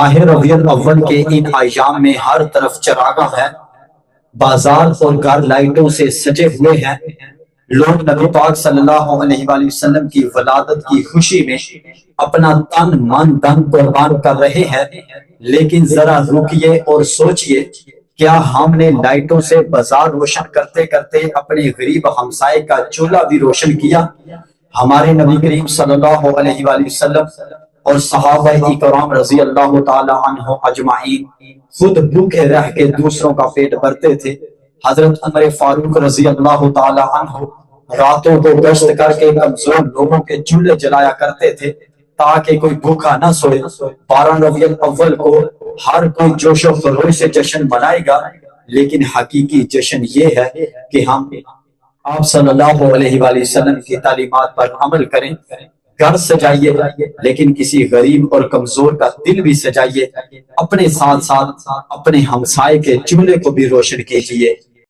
ماہ ربیع الاول کے ان ایام میں ہر طرف چراغاں ہے، بازار اور گھر لائٹوں سے سجے ہوئے ہیں۔ لوگ نبی پاک صلی اللہ علیہ وآلہ وسلم کی ولادت کی خوشی میں اپنا تن من دھن قربان کر رہے ہیں، لیکن ذرا رکیے اور سوچئے، کیا ہم نے لائٹوں سے بازار روشن کرتے کرتے اپنے غریب ہمسائے کا چولہا بھی روشن کیا؟ ہمارے نبی کریم صلی اللہ علیہ وآلہ وسلم اور صحابہ اکرام رضی اللہ تعالی عنہ اجمعین خود بھوکے رہ کے دوسروں کا پیٹ بھرتے تھے۔ حضرت عمر فاروق رضی اللہ تعالی عنہ راتوں کو گشت کر کے کمزور لوگوں کے چولہے جلایا کرتے تھے تاکہ کوئی بھوکا نہ سوئے۔ 12 ربیع الاول کو ہر کوئی جوش و خروش سے جشن منائے گا، لیکن حقیقی جشن یہ ہے کہ ہم آپ صلی اللہ علیہ وآلہ وسلم کی تعلیمات پر عمل کریں۔ گھر سجائیے، لیکن کسی غریب اور کمزور کا دل بھی سجائیے۔ اپنے ساتھ ساتھ اپنے ہمسائے کے چولہے کو بھی روشن کیجیے۔